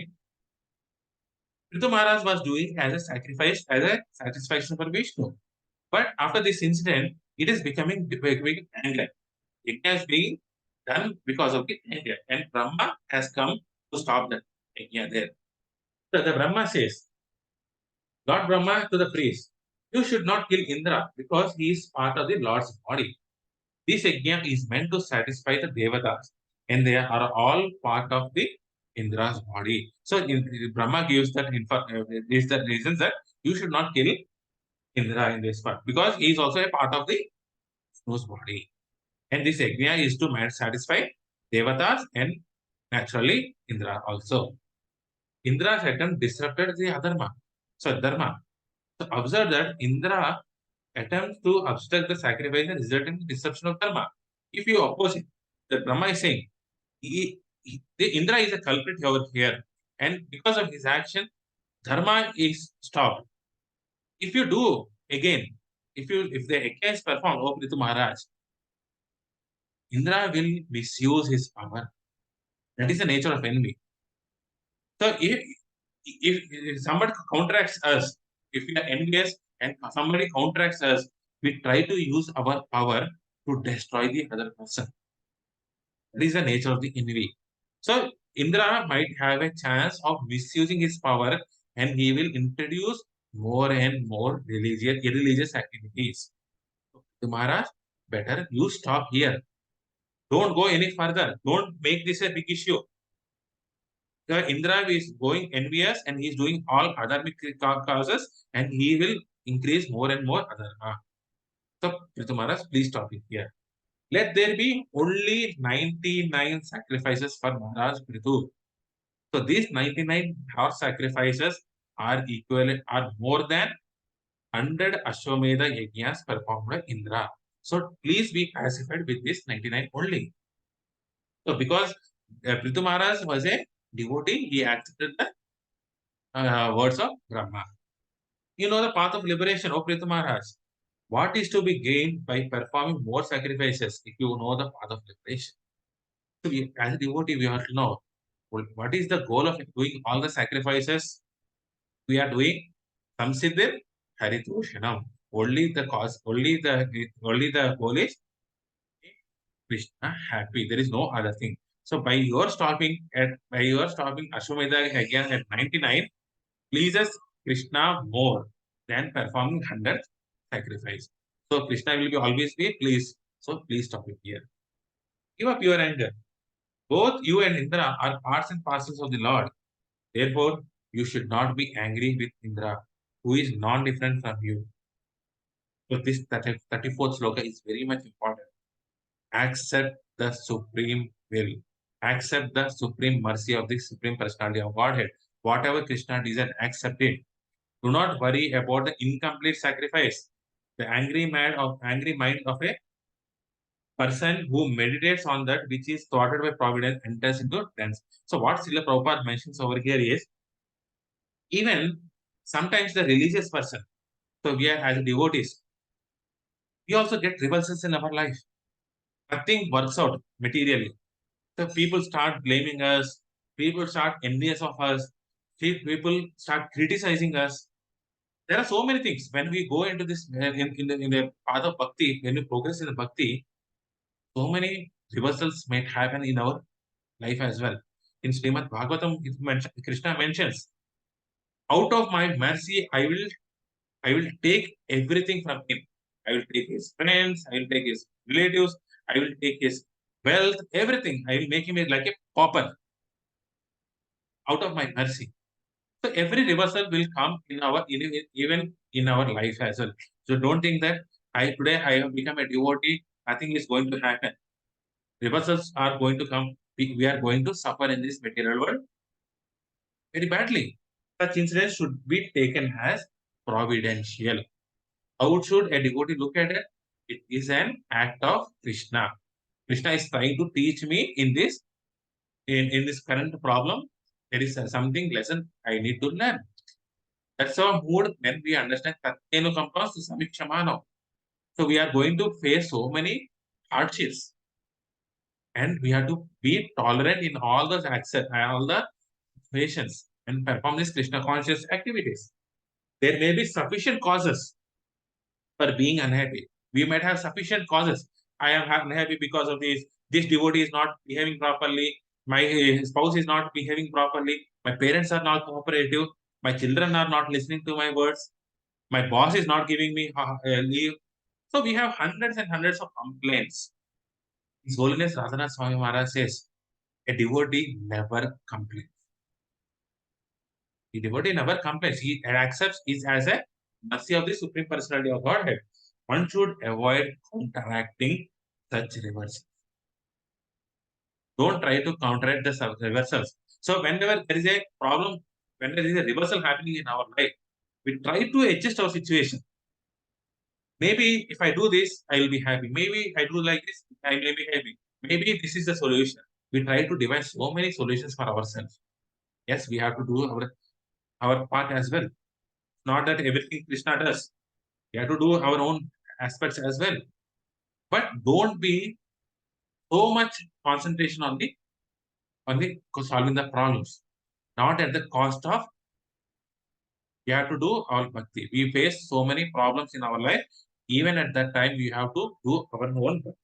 Prithu Maharaj was doing as a sacrifice, as a satisfaction for Vishnu. But after this incident, it is becoming anger. It has been done because of the anger. And Brahma has come to stop that yajna there. So the Brahma says, Lord Brahma to the priest, you should not kill Indra because he is part of the Lord's body. This yajna is meant to satisfy the Devatas, and they are all part of the Indra's body. So Brahma gives that is the reason that you should not kill Indra in this part because he is also a part of the Vishnu's body. And this yajna is to satisfy Devatas and naturally Indra also. Indra's attempt disrupted the adharma. So dharma. So observe that Indra attempts to obstruct the sacrifice and result in the disruption of dharma. If you oppose it, the Brahma is saying the Indra is a culprit over here, and because of his action, dharma is stopped. If you do again, if the Yajna perform, O Prithu Maharaj, Indra will misuse his power. That is the nature of enemy. So if somebody counteracts us, if we are envious and somebody counteracts us, we try to use our power to destroy the other person. That is the nature of the enemy. So Indra might have a chance of misusing his power, and he will introduce more and more irreligious activities. So, Maharaj, better you stop here. Don't go any further. Don't make this a big issue. The Indra is going envious and he is doing all adharmic causes, and he will increase more and more adharma. So, Prithu Maharaj, please stop it here. Let there be only 99 sacrifices for Maharaj Prithu. So these 99 horse sacrifices are equal, are more than 100 Ashwamedha yajnas performed by Indra. So please be pacified with this 99 only. So because Prithu Maharaj was a devotee, he accepted the words of Brahma. You know the path of liberation, O Prithu Maharaj. What is to be gained by performing more sacrifices if you know the path of liberation? So we, as a devotee, we have to know what is the goal of doing all the sacrifices we are doing. Samsiddhir Haritoshanam. Only the goal is Krishna happy. There is no other thing. So by your stopping Ashwamedha again at 99 pleases Krishna more than performing 100 sacrifice. So Krishna will be always be pleased. So please stop it here. Give up your anger. Both you and Indra are parts and parcels of the Lord. Therefore, you should not be angry with Indra, who is non-different from you. So this 34th sloka is very much important. Accept the supreme will. Accept the supreme mercy of the supreme personality of Godhead. Whatever Krishna desires, accept it. Do not worry about the incomplete sacrifice. The angry mind of a person who meditates on that which is thwarted by providence enters into trance. So what Srila Prabhupada mentions over here is even sometimes the religious person, so we are as devotees, we also get revulsions in our life. Nothing works out materially. So people start blaming us, people start envious of us, people start criticizing us. There are so many things. When we go into this in the path of bhakti, when we progress in the bhakti, so many reversals might happen in our life as well. In Srimad Bhagavatam, Krishna mentions, out of my mercy, I will take everything from him. I will take his friends, I will take his relatives, I will take his wealth, everything. I will make him like a pauper out of my mercy. So every reversal will come even in our life as well. So don't think that I have become a devotee, nothing is going to happen. Reversals are going to come. We are going to suffer in this material world very badly. Such incidents should be taken as providential. How should a devotee look at it? It is an act of Krishna. Krishna is trying to teach me in this current problem. There is something lesson I need to learn. That's our mood when we understand Tatyenu Kampas to Samikshamano. So we are going to face so many hardships, and we have to be tolerant in all those all the situations and perform these Krishna conscious activities. There may be sufficient causes for being unhappy. We might have sufficient causes. I am unhappy because of this. This devotee is not behaving properly. My spouse is not behaving properly. My parents are not cooperative. My children are not listening to my words. My boss is not giving me leave. So we have hundreds and hundreds of complaints. His Holiness Radhanath Swami Maharaj says, a devotee never complains. The devotee never complains. He accepts it as a mercy of the Supreme Personality of Godhead. One should avoid counteracting such reversals. Don't try to counteract the reversals. So whenever there is a problem, when there is a reversal happening in our life, we try to adjust our situation. Maybe if I do this, I will be happy. Maybe I do like this, I may be happy. Maybe this is the solution. We try to devise so many solutions for ourselves. Yes, we have to do our part as well. Not that everything Krishna does. We have to do our own aspects as well. But don't be so much concentration on the solving the problems. Not at the cost of we have to do our bhakti. We face so many problems in our life. Even at that time, we have to do our own bhakti.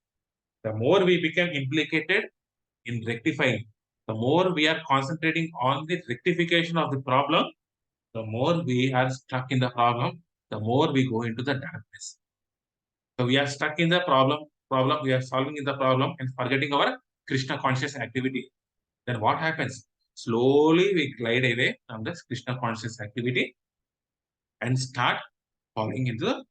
The more we become implicated in rectifying, the more we are concentrating on the rectification of the problem, the more we are stuck in the problem, the more we go into the darkness. So we are stuck in the problem, we are solving in the problem and forgetting our Krishna conscious activity. Then what happens? Slowly we glide away from this Krishna conscious activity and start falling into the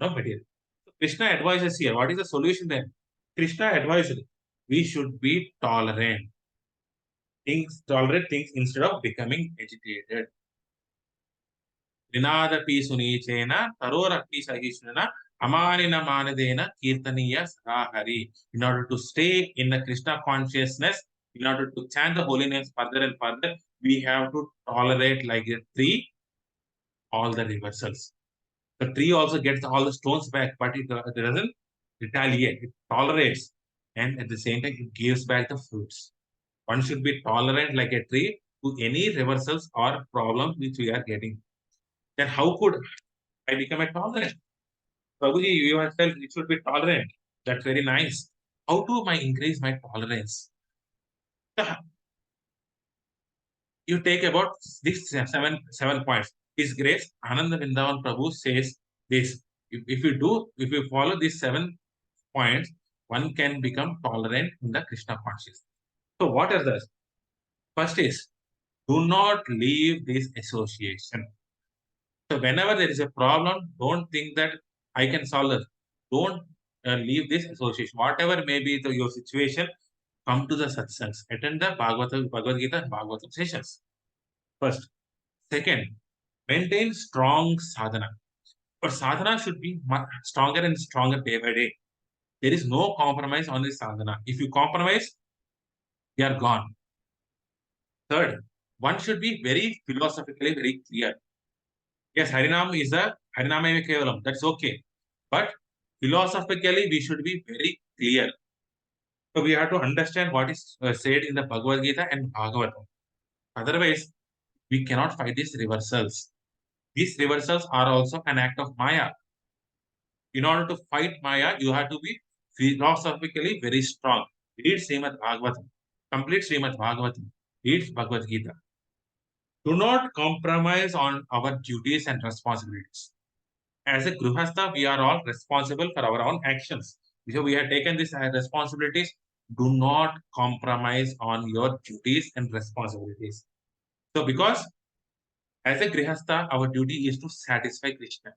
material. So Krishna advises here. What is the solution then? Krishna advised we should be tolerate things instead of becoming agitated. Rinadapi sunicena, tarorapi sahisnana, amanina manadena, kirtaniya sarahari. In order to stay in the Krishna consciousness, in order to chant the holy names further and further, we have to tolerate like a tree all the reversals. The tree also gets all the stones back, but it doesn't retaliate. It tolerates, and at the same time, it gives back the fruits. One should be tolerant like a tree to any reversals or problems which we are getting. Then how could I become a tolerant? Prabhuji, you yourself, it should be tolerant. That's very nice. How to I increase my tolerance? You take about these seven points. His Grace Ananda Vrindavan Prabhu says this. If you follow these 7 points, one can become tolerant in the Krishna consciousness. So what are those? First is do not leave this association. So whenever there is a problem, don't think that I can solve it. Don't leave this association. Whatever may be your situation, come to the satsangs. Attend the Bhagavad Gita and Bhagavatam sessions. First. Second, maintain strong sadhana. But sadhana should be stronger and stronger day by day. There is no compromise on this sadhana. If you compromise, you are gone. Third, one should be very philosophically very clear. Yes, Harinam is a Harinama eva Kevalam. That's okay. But philosophically, we should be very clear. So we have to understand what is said in the Bhagavad Gita and Bhagavatam. Otherwise, we cannot fight these reversals. These reversals are also an act of Maya. In order to fight Maya, you have to be philosophically very strong. Read Srimad Bhagavatam. Complete Srimad Bhagavatam. Read Bhagavad Gita. Do not compromise on our duties and responsibilities. As a Gruhastha, we are all responsible for our own actions. So we have taken these responsibilities. Do not compromise on your duties and responsibilities. So because as a Grihastha, our duty is to satisfy Krishna.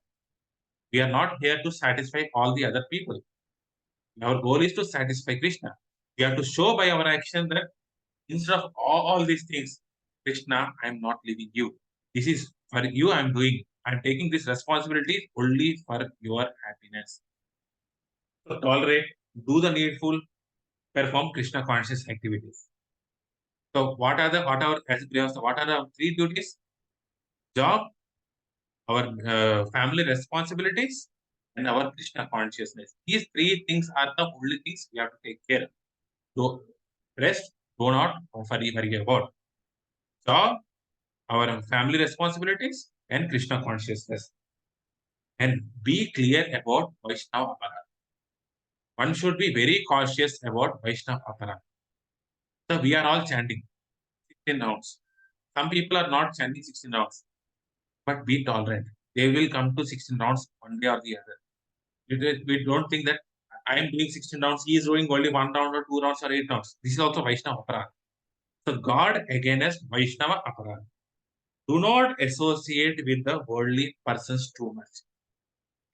We are not here to satisfy all the other people. Our goal is to satisfy Krishna. We have to show by our action that instead of all these things, Krishna, I am not leaving you. This is for you I am doing. I am taking this responsibility only for your happiness. So tolerate, do the needful, perform Krishna conscious activities. So what are the three duties? Job, our family responsibilities, and our Krishna consciousness. These three things are the only things we have to take care of. So rest, do not worry about. Job, our family responsibilities, and Krishna consciousness. And be clear about Vaishnava Aparat. One should be very cautious about Vaishnava Aparat. So we are all chanting 16 rounds. Some people are not chanting 16 rounds, but be tolerant. They will come to 16 rounds one day or the other. We don't think that I am doing 16 rounds, he is doing only 1 round or 2 rounds or 8 rounds. This is also Vaishnava Aparat. So God against Vaishnava Aparat. Do not associate with the worldly persons too much.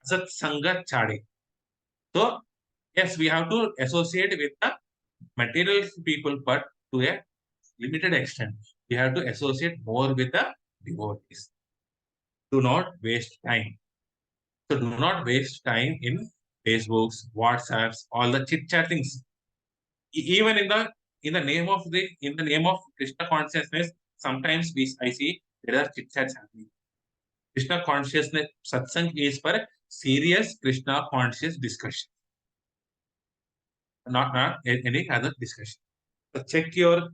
Sat Sanga Chade. So, yes, we have to associate with the material people, but to a limited extent. We have to associate more with the devotees. Do not waste time. So do not waste time in Facebooks, WhatsApps, all the chit chat things. Even in the name of Krishna consciousness, sometimes I see there are chit chats happening. Krishna consciousness satsang is for serious Krishna conscious discussion, not any other discussion. So check your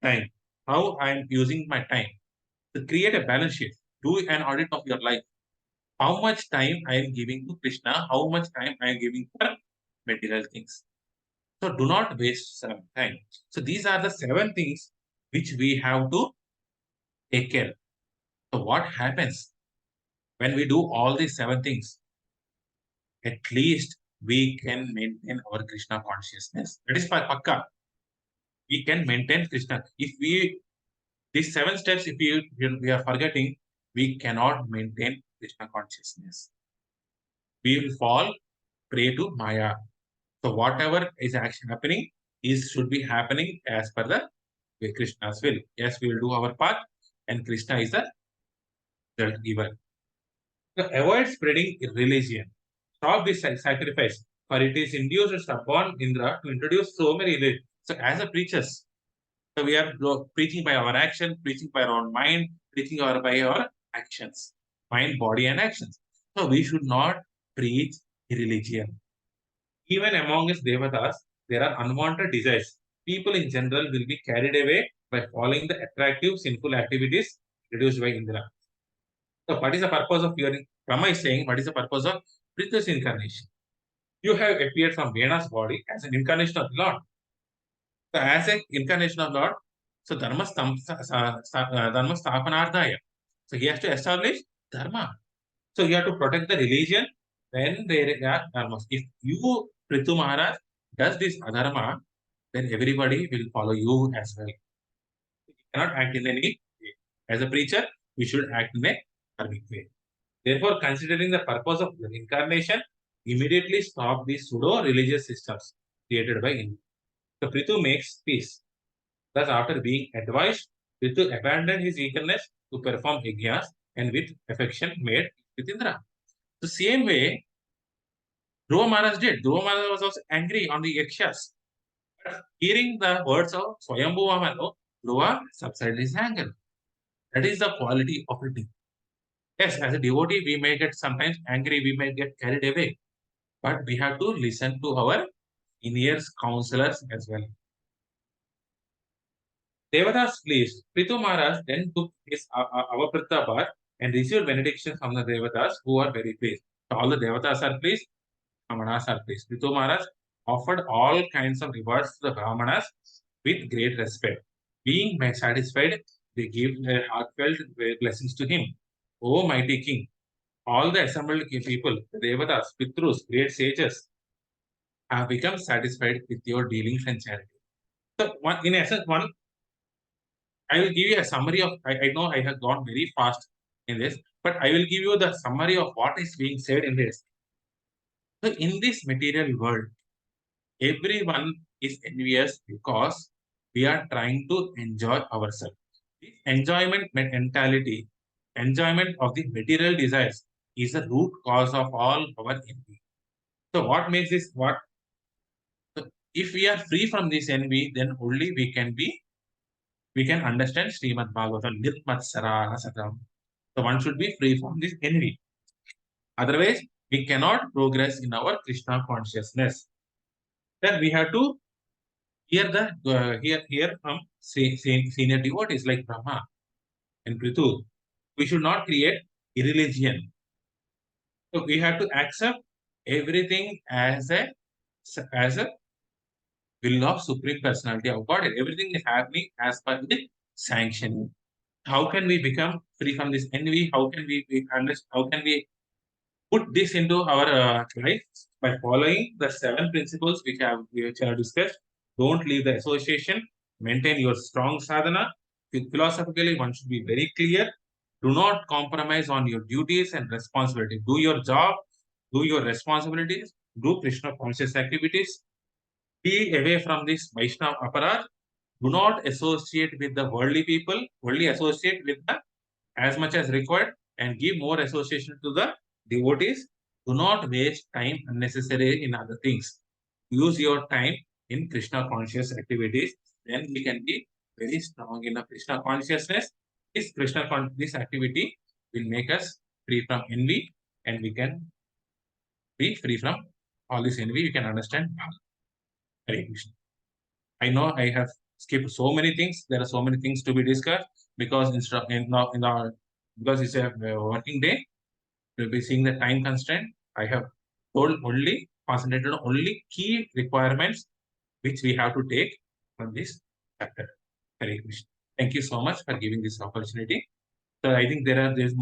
time, how I am using my time. To create a balance sheet, do an audit of your life. How much time I am giving to Krishna, how much time I am giving for material things. So do not waste some time. So these are the 7 things which we have to take care. So what happens when we do all these 7 things? At least we can maintain our Krishna consciousness. That is by Pakka. We can maintain Krishna. If we these 7 steps, if we are forgetting, we cannot maintain Krishna consciousness. We will fall prey to Maya. So whatever is actually happening is should be happening as per the way Krishna's will. Yes, we will do our part, and Krishna is the result giver. So avoid spreading religion. Stop this sacrifice, for it is induced upon Indra to introduce so many religions. So as a preachers, so we are preaching by our action, preaching by our own mind, preaching by our actions, mind, body, and actions. So we should not preach religion. Even among us devatas, there are unwanted desires. People in general will be carried away by following the attractive sinful activities introduced by Indra. So, what is the purpose of your Brahma is saying? What is the purpose of Prithvi's incarnation? You have appeared from Vena's body as an incarnation of the Lord. So, as an incarnation of Lord, so Dharma Sthapanardaya. So, he has to establish Dharma. So, you have to protect the religion when there are dharmas. If you, Prithu Maharaj, does this adharma, then everybody will follow you as well. You cannot act in any way. As a preacher, we should act in a dharmic way. Therefore, considering the purpose of the incarnation, immediately stop these pseudo-religious systems created by Hindu. So Prithu makes peace. Thus, after being advised, Prithu abandoned his eagerness to perform yajnas and with affection made with Indra. The same way, Dhruva Maharaj did. Dhruva Maharaj was also angry on the yakshas. But hearing the words of Swayambhu Vamano, Dhruva subsided his anger. That is the quality of a devotee. Yes, as a devotee, we may get sometimes angry, we may get carried away. But we have to listen to our seniors, counselors as well. Devatas pleased. Prithu Maharaj then took his Avaprita bath and received benediction from the Devatas who are very pleased. So all the Devatas are pleased, Brahmanas are pleased. Prithu Maharaj offered all kinds of rewards to the Brahmanas with great respect. Being satisfied, they give their heartfelt blessings to him. O mighty king, all the assembled people, the Devatas, Pitrus, great sages, have become satisfied with your dealings and charity. So, in essence, I will give you a summary of. I know I have gone very fast in this, but I will give you the summary of what is being said in this. So, in this material world, everyone is envious because we are trying to enjoy ourselves. This enjoyment mentality, enjoyment of the material desires, is the root cause of all our envy. So, what makes this what So if we are free from this envy, then only we can understand Srimad Bhagavatam, Nirmatsara Satam. So one should be free from this envy. Otherwise, we cannot progress in our Krishna consciousness. Then we have to hear from senior devotees like Brahma and Prithu. We should not create irreligion. So we have to accept everything as a will of Supreme Personality of Godhead. Everything is happening as per the sanctioning. How can we become free from this envy? How can we put this into our life by following the 7 principles which I have discussed? Don't leave the association. Maintain your strong sadhana. Philosophically, one should be very clear. Do not compromise on your duties and responsibility. Do your job. Do your responsibilities. Do Krishna conscious activities. Be away from this Vaishnava aparat. Do not associate with the worldly people. Only associate with the as much as required and give more association to the devotees. Do not waste time unnecessarily in other things. Use your time in Krishna conscious activities. Then we can be very strong in a Krishna consciousness. This activity will make us free from envy, and we can be free from all this envy. You can understand. Hare Krishna. I know I have skipped so many things. There are so many things to be discussed because because it's a working day. We'll be seeing the time constraint. I have concentrated on only key requirements which we have to take from this chapter. Hare Krishna. Thank you so much for giving this opportunity. So I think there's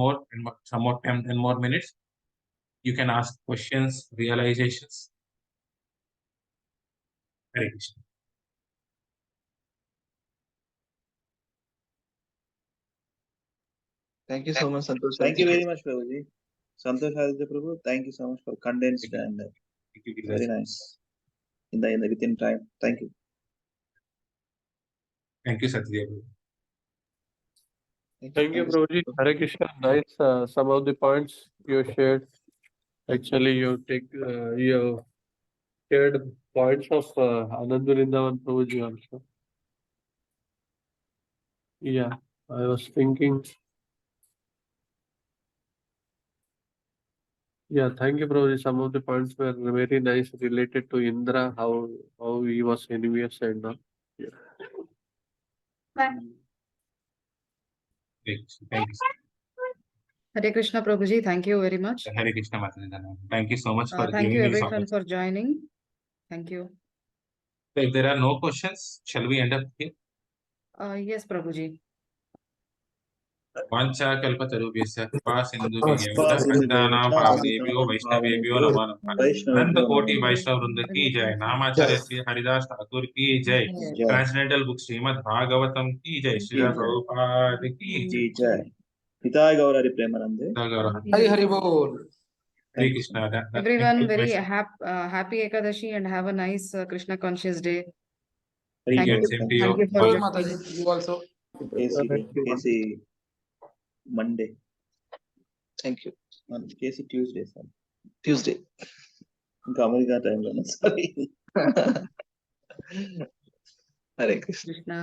some more 10 more minutes. You can ask questions, realizations. Hare Krishna. Thank you so much, Santosh. Thank you very much, Prabhuji. Santosh Aditya Prabhu, thank you so much for condensed and Thank you, very nice in the within time. Thank you. Thank you, Satya. Thank you, Prabhuji. Hare Krishna. Nice. Some of the points you shared. Actually, you shared points of Anand Vrindavan Prabhuji also. Yeah, I was thinking. Yeah, thank you, Prabhuji. Some of the points were very nice related to Indra, how he was envious and all. Yeah. Thank you. Hare Krishna Prabhuji, thank you very much. Hare Krishna Mataji. Thank you so much for Thank giving you me this everyone opportunity. for joining. Thank you. So if there are no questions, shall we end up here? Yes, Prabhuji. वाञ्छा कल्पतरुभ्यश्च कृपा सिन्धुभ्यश्च Spas-Sindhu-Vyavcha, पतितानां पावनेभ्यो Patitanam वैष्णवेभ्यो Pavanebhyo, नमो नमः अनंत Vaishnavebhyo कोटि Namo वैष्णव Namaha. वृंद की जय नामाचार्य श्री हरिदास ठाकुर की जय Jai. Transcendental book Shrimad Bhagavatam की जय श्रील Jai. प्रभुपाद की Ji Jai. Hitai Gaurari Premanande. जय Hari Bol. Hare Thank you. Krishna Everyone, very happy Ekadashi and have a nice Krishna conscious day. Thank Thank you. you. Thank Thank you for Bol joining. Mataji, you also. KC Monday. Thank you. KC Tuesday, sir. Tuesday. ఇంకా America టైంలో sorry Hare Krishna. Krishna.